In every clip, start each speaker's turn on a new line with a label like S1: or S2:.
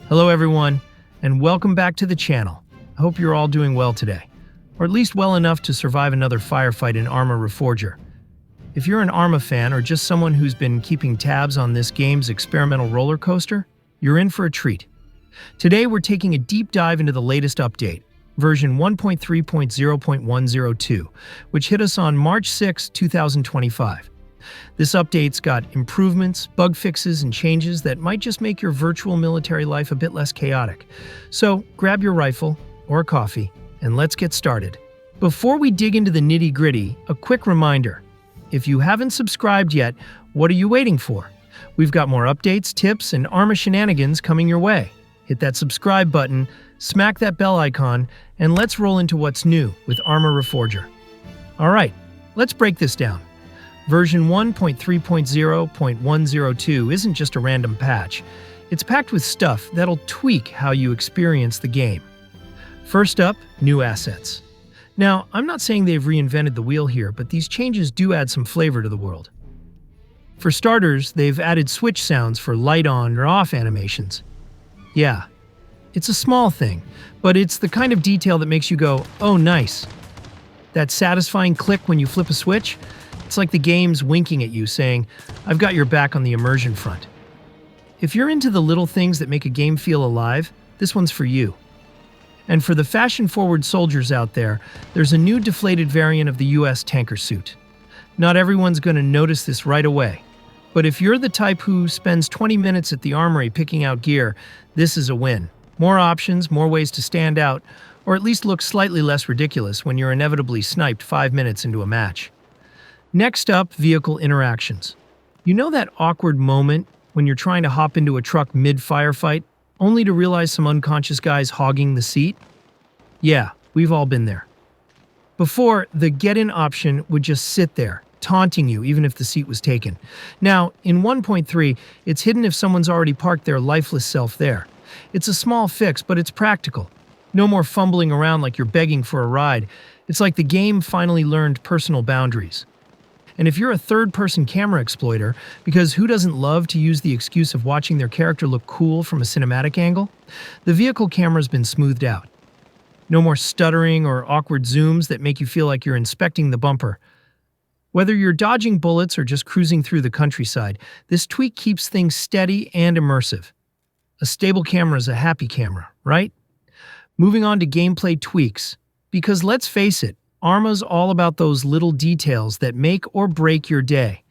S1: Hello everyone, and welcome back to the channel. I hope you're all doing well today, or at least well enough to survive another firefight in Arma Reforger. If you're an Arma fan or just someone who's been keeping tabs on this game's experimental roller coaster, you're in for a treat. Today we're taking a deep dive into the latest update, version 1.3.0.102, which hit us on March 6, 2025. This update's got improvements, bug fixes, and changes that might just make your virtual military life a bit less chaotic. So grab your rifle or a coffee and let's get started. Before we dig into the nitty-gritty, a quick reminder. If you haven't subscribed yet, what are you waiting for? We've got more updates, tips, and Arma shenanigans coming your way. Hit that subscribe button, smack that bell icon, and let's roll into what's new with Arma Reforger. Alright, let's break this down. Version 1.3.0.102 isn't just a random patch. It's packed with stuff that'll tweak how you experience the game. First up, new assets. Now, I'm not saying they've reinvented the wheel here, but these changes do add some flavor to the world. For starters, they've added switch sounds for light on or off animations. Yeah, it's a small thing, but it's the kind of detail that makes you go, oh nice. That satisfying click when you flip a switch? It's like the game's winking at you, saying, I've got your back on the immersion front. If you're into the little things that make a game feel alive, this one's for you. And for the fashion-forward soldiers out there, there's a new deflated variant of the US tanker suit. Not everyone's going to notice this right away, but if you're the type who spends 20 minutes at the armory picking out gear, this is a win. More options, more ways to stand out, or at least look slightly less ridiculous when you're inevitably sniped 5 minutes into a match. Next up, vehicle interactions. You know that awkward moment when you're trying to hop into a truck mid-firefight, only to realize some unconscious guy's hogging the seat? Yeah, we've all been there. Before, the get-in option would just sit there, taunting you even if the seat was taken. Now, in 1.3, it's hidden if someone's already parked their lifeless self there. It's a small fix, but it's practical. No more fumbling around like you're begging for a ride. It's like the game finally learned personal boundaries. And if you're a third-person camera exploiter, because who doesn't love to use the excuse of watching their character look cool from a cinematic angle, the vehicle camera's been smoothed out. No more stuttering or awkward zooms that make you feel like you're inspecting the bumper. Whether you're dodging bullets or just cruising through the countryside, this tweak keeps things steady and immersive. A stable camera is a happy camera, right? Moving on to gameplay tweaks, because let's face it, Arma's all about those little details that make or break your day.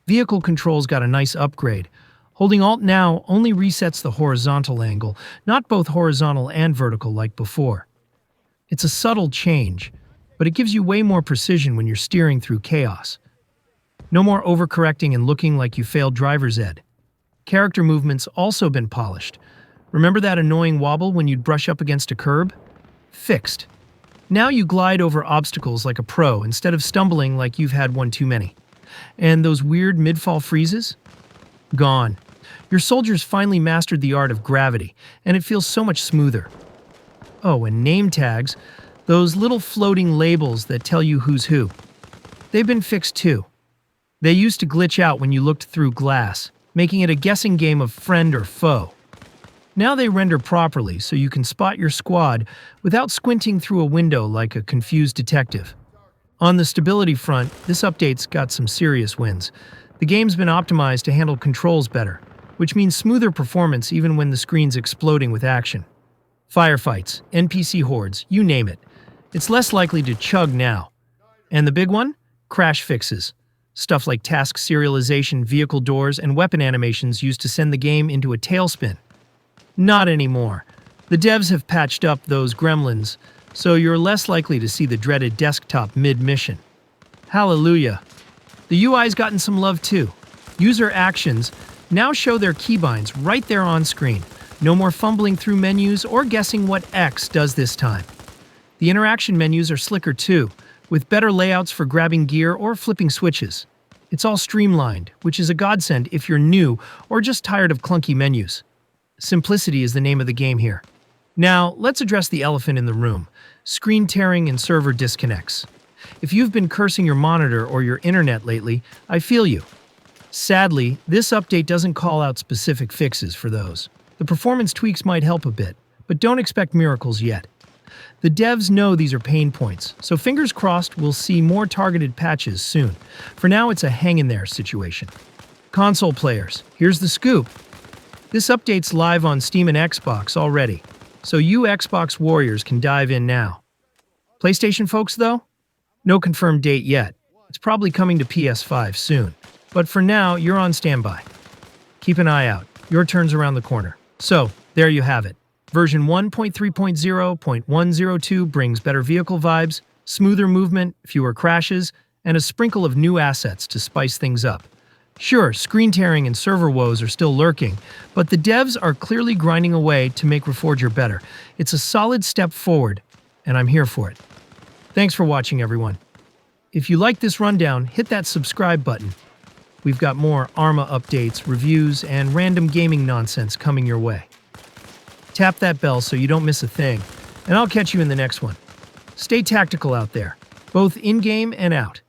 S1: Vehicle controls got a nice upgrade. Holding Alt now only resets the horizontal angle, not both horizontal and vertical like before. It's a subtle change, but it gives you way more precision when you're steering through chaos. No more overcorrecting and looking like you failed driver's ed. Character movement's also been polished. Remember that annoying wobble when you'd brush up against a curb? Fixed. Now you glide over obstacles like a pro instead of stumbling like you've had one too many. And those weird mid-fall freezes? Gone. Your soldiers finally mastered the art of gravity, and it feels so much smoother. Oh, and name tags, those little floating labels that tell you who's who. They've been fixed too. They used to glitch out when you looked through glass, making it a guessing game of friend or foe. Now they render properly so you can spot your squad without squinting through a window like a confused detective. On the stability front, this update's got some serious wins. The game's been optimized to handle controls better, which means smoother performance even when the screen's exploding with action. Firefights, NPC hordes, you name it. It's less likely to chug now. And the big one? Crash fixes. Stuff like task serialization, vehicle doors, and weapon animations used to send the game into a tailspin. Not anymore. The devs have patched up those gremlins, so you're less likely to see the dreaded desktop mid-mission. Hallelujah. The UI's gotten some love too. User actions now show their keybinds right there on screen. No more fumbling through menus or guessing what X does this time. The interaction menus are slicker too, with better layouts for grabbing gear or flipping switches. It's all streamlined, which is a godsend if you're new or just tired of clunky menus. Simplicity is the name of the game here. Now, let's address the elephant in the room, screen tearing and server disconnects. If you've been cursing your monitor or your internet lately, I feel you. Sadly, this update doesn't call out specific fixes for those. The performance tweaks might help a bit, but don't expect miracles yet. The devs know these are pain points, so fingers crossed we'll see more targeted patches soon. For now, it's a hang-in-there situation. Console players, here's the scoop. This update's live on Steam and Xbox already, so you Xbox warriors can dive in now. PlayStation folks, though? No confirmed date yet. It's probably coming to PS5 soon. But for now, you're on standby. Keep an eye out. Your turn's around the corner. So, there you have it. Version 1.3.0.102 brings better vehicle vibes, smoother movement, fewer crashes, and a sprinkle of new assets to spice things up. Sure, screen tearing and server woes are still lurking, but the devs are clearly grinding away to make Reforger better. It's a solid step forward, and I'm here for it. Thanks for watching, everyone. If you like this rundown, hit that subscribe button. We've got more Arma updates, reviews, and random gaming nonsense coming your way. Tap that bell so you don't miss a thing, and I'll catch you in the next one. Stay tactical out there, both in-game and out.